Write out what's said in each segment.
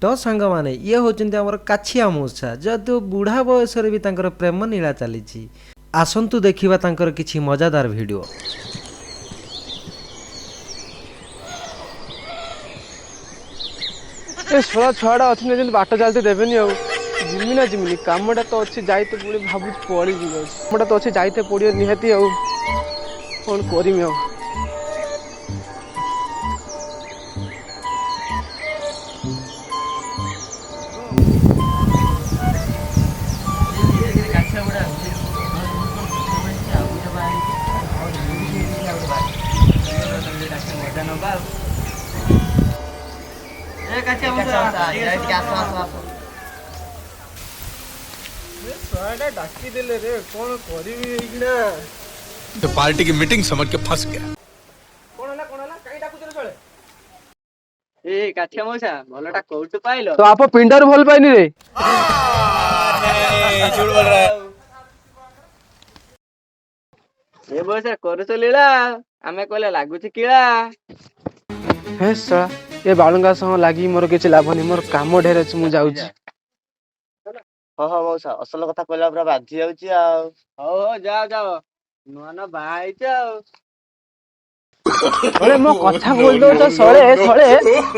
तो सांग माने ये होचंती हमर काछिया मौसा जदि बुढ़ा बयस भी तांकर प्रेम नीला चली आसंतु देखिबा तांकर किछि मजादार वीडियो। ए छोड़ा छुआड़ा अच्छे जमी बाट चलते देवेनि जिमी ना जिमी कामटा तो अच्छे जाइते पुणी भावुँ पड़ी कामटा तो अच्छे जाइते पड़ो निहाती कौन करमी डाकी देले रे कौन करमी तो पार्टी की मीटिंग समझ के फंस गया। ए काछिया मौसा भलटा कोउटु पाइलो तो आप पिंडर भल पाइनी रे झूठ बोल रहा है। ए मौसा करूछ लीला आमे कहले लागुची किळा हे सळा ए बाळुंगा संग लागी मोर किछि लाभ नहीं मोर काम ढेर अछि मु जाउछि। हाँ मौसा असल कथा कहला पूरा बाधी जाउची आ हो जाओ जाओ नुआ न भाई जाओ अरे मो कथा बोल दो तो सळे सळे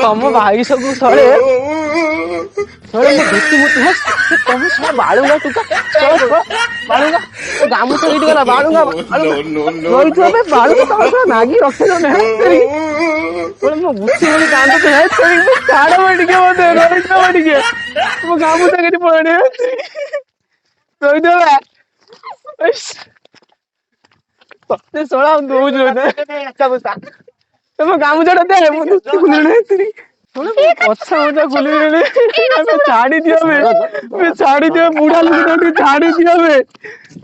तम भाई सब सळे सळे मो भेटी मुति हस तम सब बाळुंगा तू का बाळुंगा गामु तो इट गला बाळुंगा रोई तो बे बाळुंगा तो नागी रखे तो नहीं तेरी बोले मो बुच्ची बोली कांद तो है तेरी काड़ा बैठ के बोले रोई तो बैठ के मो गामु तो कति पड़े रोई तो बे ते सोळा दोज अच्छा तम गामु जडा दे मो दुच्ची गुलने तेरी अच्छा होता गुली मैं छाड़ी दिया मैं छाड़ी दिया बूढ़ा लोग तो छाड़ी दिया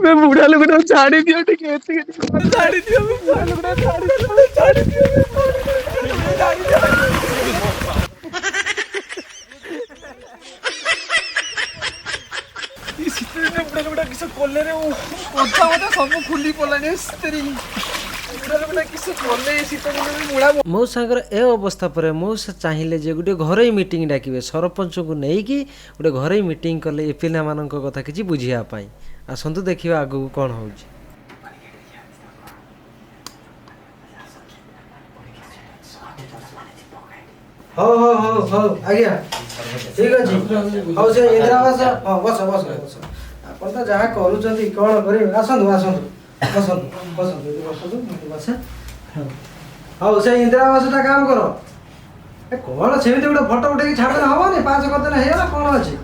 मैं बूढ़ा लोग तो छाड़ी दिया ठीक है छाड़ी दिया मैं बूढ़ा लोग तो छाड़ी दिया इस इतने बड़ा बड़ा किसे कोल्ले रे वो कोठा होता सब खुली पलाने तेरी मौसागर ए अवस्था पर मौसा चाहिए जे गोटे घरे मीटिंग डाकिबे सरपंच को नहीं कि गोटे घरे मीटिंग कले ए पिला मानक कथा किछि बुझिया पाई आसंतु देखिबा आगु कोन होउछि। हो हो हो हो आज्ञा ठीक अछि हो से इंदिरावास हो बस बस बस अपन तो जहा करूचंती कोन करी आसंतु आसंतु बसंतु बसंतु बसंतु बस हाँ से इंदिरावास काम कर कौन सेमती गोटे फटो उठे छाड़ हेनी 5 करदेना होगा कौन अच्छी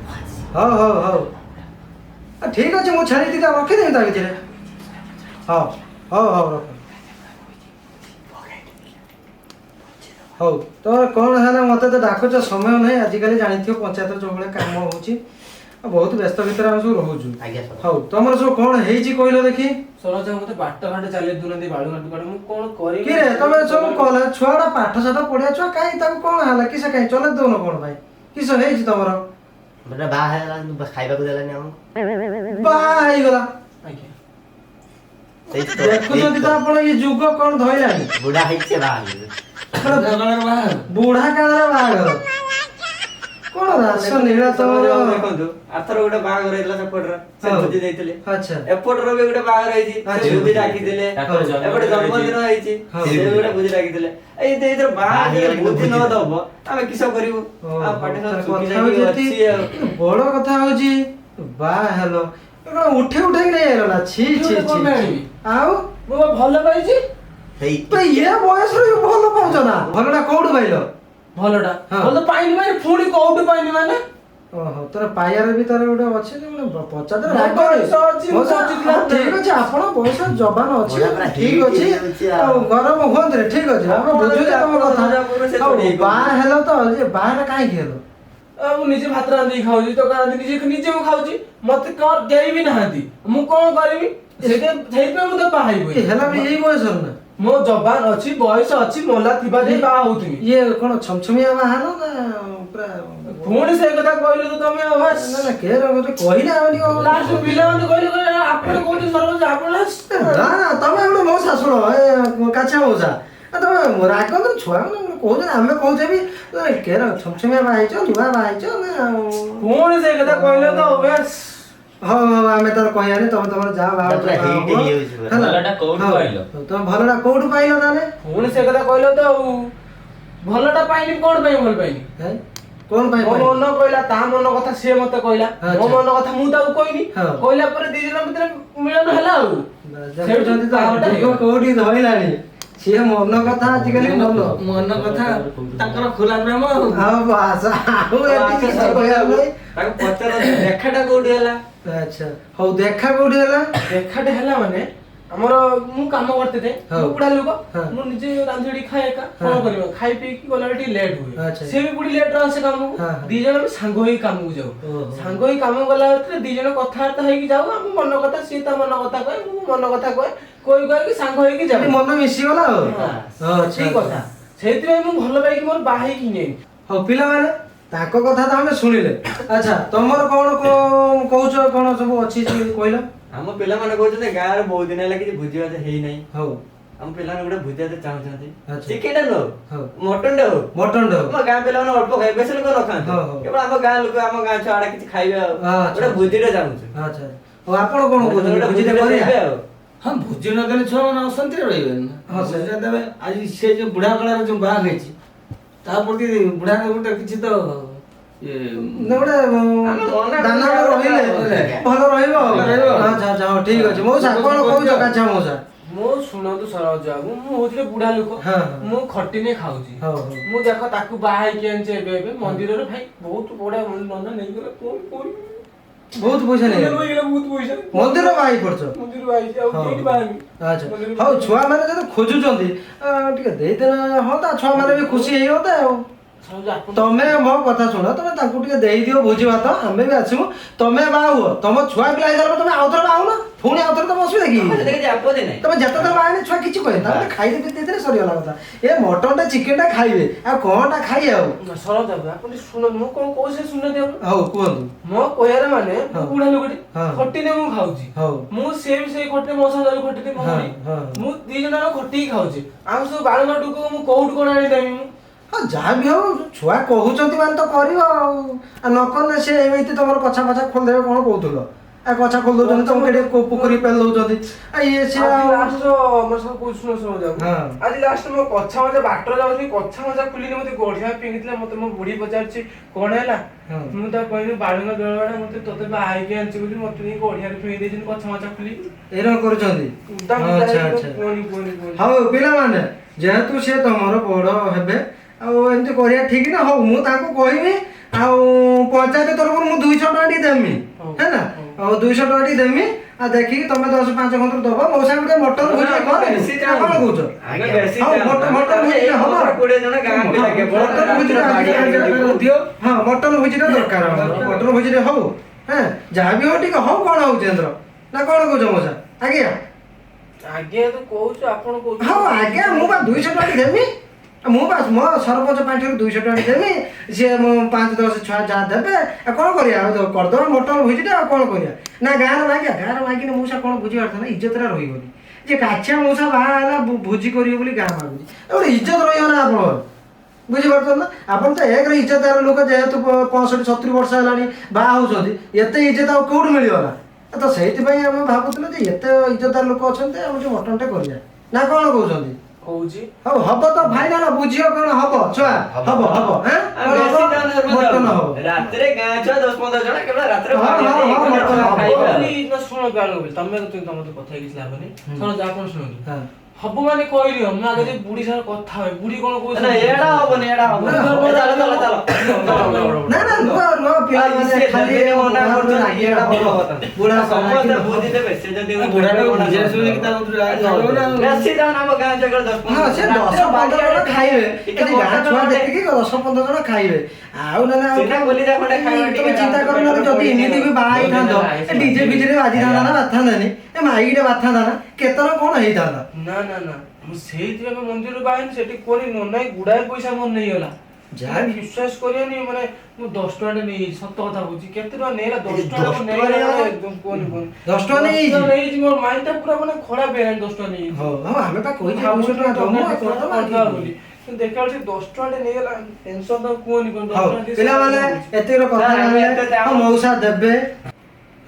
हाँ हाँ हाँ ठीक अच्छे मुझे छाड़ी दी रखीदेवी ता भर हाँ हाँ हाँ रख हौ तुम कौन है मत तो डाकुच समय नहीं आजिकल जानी पंचायत जो भाई कम हो बहुत व्यस्त भितर हम सब रोचु हौ तुम सब कौन कहल देखी सरज मते बाट घाटे चले दुनंदी बाळू घाट मु कोन करी कि रे तमे सब कॉलेज छुआडा पाठ साठ पढिया छुआ काई ताको कोन हला किसे काई चले दोनो कोन भाई किसे हेछि तमरो बेटा बा है खाइबा को देलानी हम बा आइ गला सेई देखुछंती त आपण ये जुग कोन धइलानी बुढ़ा हिचे बा बुढ़ा कालर बागर कोन रास नीला तमरो देखंतु आथर गोटे बागर हेला सपोर्टर से बुझी देइतले अच्छा एपोर्टर भी गोटे बागर हेछि से बुझी डाकी देले एपटे जन्मदिन हेछि से गोटे बुझी डाकी देले ए दे इधर बागर बुझी न दबो आमे किसो करिवो आ पाटे न सुकी जाकी अछि बड़ कथा होछि बा हेलो उठे उठे नहीं आइलो ना छी छी छी आउ मो भलो पाइछि सेई तो ये बयस रे भलो पाउछ ना भलोटा कोड पाइलो भलोटा भलो पाइनि माने पुणी कोउटु पाइनि माने ओहो तोर पायार भी तार गोटे अछि जे पचादे बयस अछि ठीक अछि आपण बयस जवान अछि ठीक अछि आ गरम होंद रे ठीक अछि हम बुझु जे तम कथा बा हेलो तो जे बाहर काई गेलो अब निजे भात रांधी खाउजी तो कांदी निजे निजे मु खाउजी मते कोन देई भी नहांती मु कोन करबी सेते थेई पे मु तो बाहाइबो हेला भी यही बयस ना मो जवान अछि बयस अछि मोला थिबा जे बा होउथिमी ये कोन छमछमिया बाहर ना पूरा पुणी से कथा कहले तो तमे बस ना ना के रे मते कहिना आनी लास्ट पिला मन कहले आपण कोन सरपंच आपण ना ना तमे गोटे मौसा सुनो ए काछा मौसा ତମେ ରାଗନ୍ତୁ ଛୁଆ କହୁଛ ଆମେ କହୁଛେ ବି କେର ଛମଛମିଆ ବାହାଇଛ ନୂଆ ବାହାଇଛ ନା ପୁଣି ସେ କଥା କହିଲେ ତ ବେଶ ହଉ ହଉ ଆମେ ତାର କହିବାନି ତମେ ତମର ଯାହା ବାହାରୁଛ ଭଲଟା କୋଉଠୁ ପାଇଲ? ତମେ ଭଲଟା କୋଉଠୁ ପାଇଲ ତାହେଲେ ପୁଣି ସେ କଥା କହିଲ ତ ଆଉ ଭଲଟା ପାଇନି କଣ ପାଇଁ ଭଲ ପାଇନି କଣ ପାଇଁ ମୋ ମନ କହିଲା ତା ମନ କଥା ସିଏ ମତେ କହିଲା ମୋ ମନ କଥା ମୁଁ ତାକୁ କହିନି କହିଲା ପରେ ଦି ଜଣ ଭିତରେ ମିଳନ ହେଲା ଆଉ ଦେଖୁଛନ୍ତି ତ ଯୁଗ କୋଉଠି ଧଇଲାଣି ସିଏ ମନ କଥା ଆଜିକାଲି ମନ କଥା ତାଙ୍କର ଖୋଲା ପ୍ରେମ ଆଉ ବାସ ଆଉ ଏଠି କିଛି କହିବାର ନାହିଁ ତାକୁ ପଚାର ଦେଖାଟା କୋଉଠି ହେଲା ଆଚ୍ଛା ହଉ ଦେଖା କୋଉଠି ହେଲା ଦେଖାଟେ ହେଲା ମାନେ ଆମର ମୁଁ କାମ କରିତେ ମୁଁ ବୁଢା ଲୋକ ମୁଁ ନିଜେ ରାନ୍ଧିଡ଼ି ଖାଏ ଏକା କଣ କରିବ ଖାଇ ପିଇକି ଗଲାବେଳେ ଟିକେ ଲେଟ୍ ହୁଏ ସେ ବି ବୁଢୀ ଲେଟ୍ ରେ ଆସେ କାମକୁ ଦି ଜଣ ଆମେ ସାଙ୍ଗ ହେଇକି କାମକୁ ଯାଉ ସାଙ୍ଗ ହେଇକି କାମ ଗଲା ଭିତରେ ଦି ଜଣ କଥାବାର୍ତ୍ତା ହେଇକି ଯାଉ ଆମ ମନ କଥା ସିଏ ତା ମନ କଥା କହେ ମୁଁ ମନ କଥା କହେ କହିକି ସାଙ୍ଗ ହେଇକି ଯାଉ ମନ ମିଶିଗଲା ଆଉ ଠିକ କଥା ସେଇଥିପାଇଁ ମୁଁ ଭଲ ପାଇକି ମୋର ବାହା ହେଇକି ନେଇ ହଉ ପିଲାମାନେ ତାଙ୍କ କଥା ତ ଆମେ ଶୁଣିଲେ ଆଚ୍ଛା ତମର କଣ କହୁଛ କଣ ସବୁ ଅଛି କହିଲ ଆମ ପିଲାମାନେ କହୁଛନ୍ତି ଗାଁରେ ବହୁତ ଦିନ ହେଲା କିଛି ଭୋଜି ଭାତ ହେଇନାହିଁ ହଉ ଆମ ପିଲାମାନେ ଗୋଟେ ଭୋଜି ଭାତ ଚାହୁଁଛନ୍ତି ଆଚ୍ଛା। ଚିକେନ ଟା ହଉ। ନଉ ମଟନ ଟା ହଉ ମଟନ ଟା ହଉ ଆମ ଗାଁ ପିଲାମାନେ ଅଳ୍ପ ଖାଇବେ ବେଶୀ ଲୋକ ନଖାନ୍ତି କେବଳ ଆମ ଗାଁ ଲୋକ ଆମ ଗାଁ ଛୁଆ ଆଡେ କିଛି ଖାଇବେ ଆଉ ଗୋଟେ ଭୋଜିଟା ଚାହୁଁଛୁ ଆଚ୍ଛା ହଉ ଆପଣ କଣ କହୁଛନ୍ତି ଭୋଜିଟା ଭୋଜିଟା କରିବା ଆଉ ହଁ ଭୋଜି ନଦେଲେ ଛୁଆ ମାନେ ଅଶାନ୍ତିରେ ରହିବେନି ନା ହଁ, ଭୋଜିଟା ଦେବେ ଆଜି ସେ ଯୋଉ ବୁଢା କଳାର ଯୋଉ ବାହା ହେଇଛି ତା ପ୍ରତି ବୁଢା ଗୋଟେ କିଛି ତ ଗୋଟେ ଦାନା ରହିଲେ ଭଲ ରହିବ ଆଉ ଆଚ୍ଛା ଆଚ୍ଛା ହଉ ଠିକ ଅଛି ମଉସା କଣ କହୁଛ କାଛା ମଉସା ମୁଁ ଶୁଣନ୍ତୁ ସରୋଜ ବାବୁ ମୁଁ ହଉଛି ବୁଢା ଲୋକ ମୁଁ ଖଟିନେ ଖାଉଛି ମୁଁ ଦେଖ ତାକୁ ବାହା ହେଇକି ଆଣିଛି ଏବେ ମନ୍ଦିରରେ ଭାଇ ବହୁତ ବଢିଆ ନନା ନେଇଗଲେ ବହୁତ ପଇସା ନେଇ ବହୁତ ପଇସା ମନ୍ଦିର ବାହା ପଡୁଛ ମନ୍ଦିର ବାହାଇଛି ଆଉ କେଉଁଠି ବାହା ହେବି ଆଚ୍ଛା ହଉ ଛୁଆ ମାନେ ଯଦି ଖୋଜୁଛନ୍ତି ଟିକେ ଦେଇଦେଲେ ହଅନ୍ତା ଛୁଆ ମାନେ ବି ଖୁସି ହେଇହନ୍ତା ଆଉ ତମେ ମୋ କଥା ଶୁଣ ତମେ ତାଙ୍କୁ ଟିକେ ଦେଇଦିଅ ଭୋଜି ଭାତ ଆମେ ବି ଆସିବୁ ତମେ ବାହା ହୁଅ ତମ ଛୁଆ ପିଲା ହେଇଗଲା ତମେ ଆଉଥରେ ବାହା ହୁଅ ପୁଣି ଆଉଥରେ ତମ ଅସୁବିଧା କି ତମେ ଯେତେଥର ବାହା ହେଲେ ଛୁଆ କିଛି କହିବେ ତାପରେ ଖାଇଦେବେ ଦେଇଦେଲେ ସରିଗଲା କଥା ଏ ମଟନ ଟା ଚିକେନ ଟା ଖାଇବେ ଆଉ କଣଟା ଖାଇ ଆଉ ସରୋଜ ବାବୁ ଆପଣ ଶୁଣନ୍ତୁ ମୁଁ କଣ କହୁଛି ଶୁଣନ୍ତି ହଉ କୁହନ୍ତୁ ମୋ କହିବାର ମାନେ ମୁଁ ବୁଢା ଲୋକଟି ଖଟିନେ ମୁଁ ଖାଉଛି ମୁଁ ସେ ବି ସେଇ ଖଟିନେ ମୋ ସାଙ୍ଗରେ ଖଟିନେ ମୁଁ ଦି ଜଣ ଖଟିକି ଖାଉଛି ଆଉ ସବୁ ବାଳୁଙ୍ଗା ଟୁକୁ ମୁଁ କୋଉଠୁ କଣ ଆଣିଦେବି ମୁଁ ହଁ ଯାହା ବି ହଉ ଛୁଆ କହୁଛନ୍ତି ମାନେ ତ କରିବ ଆଉ ନ କଲେ ସେ ଏମିତି ତମର କଛା ଫଛା ଖୋଲିଦେବେ କଣ କହୁଥିଲ ଆଉ କଛା ଖୋଲି ଦଉଛନ୍ତି ତମକୁ ଏଠି ପୋଖରୀ ପେଲି ଦଉଛନ୍ତି ଇଏ ସେ ଆଜି ଲାଷ୍ଟ ମୋ କଛା ମଜା ବାଟରେ ଯାଉଛି କଛା ମଜା ଖୋଲିନି ମତେ ଗଢିଆ ପିଙ୍ଗିଥିଲା ମତେ ମୋ ବୁଢୀ ପଚାରୁଛି କଣ ହେଲା ମୁଁ ତାକୁ କହିଲି ବାଳୁଙ୍ଗା ବେଳବେଳେ ମତେ ତତେ ବାହା ହେଇକି ଆଣିଛି ବୋଲି ମତେ ନେଇ ଗଢିଆରେ ଫିଙ୍ଗି ଦେଇଛନ୍ତି କଛା ମଜା ଖୋଲି ଏଇରକମ କରୁଛନ୍ତି ହଉ ପିଲାମାନେ ଯେହେତୁ ସେ ତମର ବଡ ହେବେ ଆଉ ଏମିତି କରିବା ଠିକ ନା ହଉ ମୁଁ ତାଙ୍କୁ କହିବି ଆଉ ପଞ୍ଚାୟତ ତରଫରୁ ମୁଁ 200 ଟଙ୍କା ଟିକେ ଦେମି ହେଲା ଆଉ 200 ଟଙ୍କା ଟିକେ ଦେମି ଆଉ ଦେଖିକି ତମେ 10-5 ଘଣ୍ଟା ଦବ ମୋ ସାଙ୍ଗେ ଗୋଟେ ମଟନ ଭୋଜି କଣ କହୁଛ ମଟନ ଭୋଜିଟା ଦରକାର ମଟନ ଭୋଜିରେ ହଉ ହଁ ଯାହା ବି ହଉ ଟିକେ ହଉ କଣ ହଉଛି ଚନ୍ଦ୍ର ନା କଣ କହୁଛ ମଉସା ଆଜ୍ଞା ଆଜ୍ଞା ତ କହୁଛୁ ଆପଣ କହୁଛୁ ହଁ ଆଜ୍ଞା ମୁଁ ବା 200 ଟଙ୍କା ଦେମି ମୁଁ ବା ମୋ ସରପଞ୍ଚ ପାଣ୍ଠିରୁ 200 ଟଙ୍କା ଦେମି ସିଏ ମୋ 5-10 ଛୁଆ ଯାହା ଦେବେ ଆଉ କଣ କରିବା ଆଉ କରିଦେବା ମଟନ ଭୋଜିଟା ଆଉ କଣ କରିବା ନା ଗାଁରେ ମାଗିନେ ମଉସା କଣ ବୁଝିପାରୁଛ ନା ଇଜ୍ଜତଟା ରହିବନି ଯେ କାଛିଆ ମଉସା ବାହା ହେଲା ଭୋଜି କରିବେ ବୋଲି ଗାଁ ମାଗୁଛି ଗୋଟେ ଇଜ୍ଜତ ରହିବ ନା ଆପଣଙ୍କର ବୁଝିପାରୁଛ ନା ଆପଣ ତ ଏକରେ ଇଜ୍ଜତଦାର ଲୋକ ଯେହେତୁ 65-70 ବର୍ଷ ହେଲାଣି ବାହା ହଉଛନ୍ତି ଏତେ ଇଜ୍ଜତ ଆଉ କୋଉଠୁ ମିଳିଗଲା ତ ସେଇଥିପାଇଁ ଆମେ ଭାବୁଥିଲୁ ଯେ ଏତେ ଇଜ୍ଜତଦାର ଲୋକ ଅଛନ୍ତି ଆମେ ଟିକେ ମଟନଟେ କରିବା ନା କଣ କହୁଛନ୍ତି କହୁଛି ହଉ ହବ ତ ଭାଇନା ବୁଝିବ କଣ ହବ ଛୁଆ ହବ ମଟନ ହବ ରାତିରେ ଗାଁ ଛୁଆ 10-15 ଜଣ କେବଳ ରାତିରେ ଶୁଣ ତମେ ତମେ କଥା କିଛି ଲାଭନି ଶୁଣ ଆପଣ ଶୁଣନ୍ତୁ ହବ ମାନେ କହିଲି ମୁଁ ଆଗେ ବୁଢୀ ସାଙ୍ଗେ କଥା ହୁଏ ବୁଢୀ କଣ କହୁଛି ଏଇଟା ହବନି ନା ନା ନୂଆ ପିଲା ମାନେ ଖାଲି ମନା କରୁଛନ୍ତି ଏଇଟା ଭଲ କଥା ବୁଢା ସମସ୍ତେ ବୁଝି ଦେବେ ସେ ଯଦି ବୁଢାଟାକୁ ବୁଝିଆ ଶୁଣିକି ତାକୁ ବେଶୀ ଜଣ ଆମ ଗାଁ ଜାଗାରେ 10-15 ହଁ ସେ 10-15 ଜଣ ଖାଇବେ ଏଠି ଗାଁ ଛୁଆ ଯେତିକି 10-15 ଜଣ ଖାଇବେ ଆଉ ନହେଲେ ଆଉ ତମେ ଚିନ୍ତା କରୁନ ଯଦି ଏମିତି ବି ବାହା ହେଇଥାନ୍ତ ଡିଜେ ଫିଜେରେ ବାଜିଥାନ୍ତା ନା ବାଜିଥାନ୍ତାନି ଏ ମାଇକିଟେ ବାଜିଥାନ୍ତା ନା କେତେବେଳେ କଣ ହେଇଥାନ୍ତା ନା ମୁଁ ସେଇଥିପାଇଁ ମନ୍ଦିରରୁ ବାହାରିନି ସେଠି କୁହନି ନନାଇ ଗୁଡାଏ ପଇସା ମୋର ନେଇଗଲା ଯାହା ବି ବିଶ୍ୱାସ କରିବନି ମାନେ ମୁଁ 10 ଟଙ୍କାଟେ ନେଇଯାଇଛି ସତ କଥା କହୁଛି କେତେ ଟଙ୍କା ନେଇଲା 10 ଏ ଟଙ୍କା 10 ମୁଁ ଟଙ୍କା ନେଇଗଲା ନେଇଗଲା? ମାନେ କୁହନି କୁହନି 10 ଟଙ୍କା ନେଇଯାଇଛି? ନେଇଯାଇଛି ମୋ ମାଇଣ୍ଡ ଟା ପୁରା ମାନେ ଖରାପ ହେଇଗଲାଣି 10 ଟଙ୍କା ନେଇଯାଇଛି ହଉ ହଉ ଆମେ ପା କହିଛି 200 ଟଙ୍କା ଦମୁ ଆଉ କରିଦବା ବୋଲି କିନ୍ତୁ ଦେଖିଲା ବେଳକୁ 10 ଟଙ୍କାଟେ ନେଇଗଲା ଟେନସନ ତ କୁହନି କୁହନି 10 ହଉ ଟଙ୍କା ପିଲାମାନେ ଏତିକିର କଥା ସାର୍, ଆମେ ଜାଣିଲେ ଏତେ ହଁ ମଉସା ଦେବେ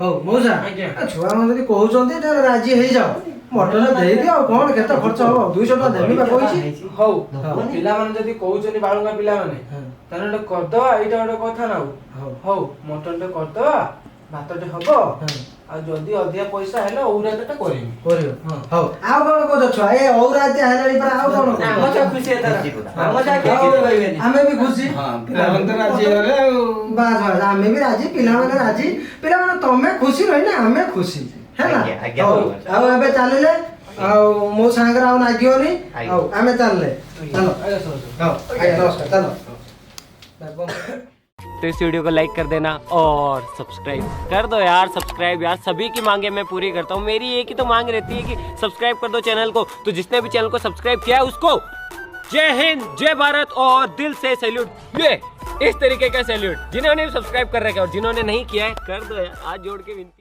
ହଉ ମଉସା ଆଜ୍ଞା। ଛୁଆମାନେ ଯଦି କହୁଛନ୍ତି ତାହେଲେ ରାଜି ହେଇଯାଅ ମଟନ ଦେଇଦିଅ ଆଉ କଣ କେତେ ଖର୍ଚ୍ଚ ହବ 200 ଟଙ୍କା ଦେବି ବା କହିଛି ହଉ ହଉ। ପିଲାମାନେ ଯଦି କହୁଛନ୍ତି ବାଳୁଙ୍ଗା ପିଲାମାନେ ହଁ। ତାହେଲେ ଗୋଟେ କରିଦବା ଏଇଟା ଗୋଟେ କଥା ନା ଆଉ ହଉ ହଉ ମଟନ ଟେ କରିଦବା ଭାତଟେ ହବ ହଁ। ଆଉ ଯଦି ଅଧିକା ପଇସା ହେଲେ ଔରାତଟା କରିବି କରିବ ହଁ। ହଉ ଆଉ କଣ କହୁଛ ଛୁଆ ଏ ଔରାତିଆ ହେଲାଣି ପରା ଆଉ କଣ କହୁଛ? ଆମ ଛୁଆ ଖୁସି ଏଥର ଆମ ଛୁଆ କେହି ଆଉ କିଛି କହିବେନି ଆମେ ବି ଖୁସି ପିଲାମାନେ ତ ରାଜି ହେଇଗଲେ ଆଉ ବାସ୍ ବାସ୍ ଆମେ ବି ରାଜି ପିଲାମାନେ ରାଜି ପିଲାମାନେ ତମେ ଖୁସି ରହିଲେ ଆମେ ଖୁସି ହେଲା ଆଜ୍ଞା, ଆଜ୍ଞା, ହଉ ହଉ। ଆଉ ଏବେ ଚାଲିଲେ ଆଉ ମୋ ସାଙ୍ଗରେ ଆଉ ନାଗିବନି ଆଜ୍ଞା। ଆଉ ଆମେ ଚାଲିଲେ ଚାଲ ଆଜ୍ଞା ସର ହଉ ଆଜ୍ଞା ନମସ୍କାର ଚାଲ तो इस वीडियो को लाइक कर देना और सब्सक्राइब कर दो यार। सब्सक्राइब यार, सभी की मांगे मैं पूरी करता हूँ। मेरी एक ही तो मांग रहती है कि सब्सक्राइब कर दो चैनल को। तो जिसने भी चैनल को सब्सक्राइब किया है उसको जय हिंद, जय भारत और दिल से सैल्यूट। ये इस तरीके का सैल्यूट जिन्होंने भी सब्सक्राइब कर रखा है और जिन्होंने नहीं किया है कर दो यार, हाथ जोड़ के विनती।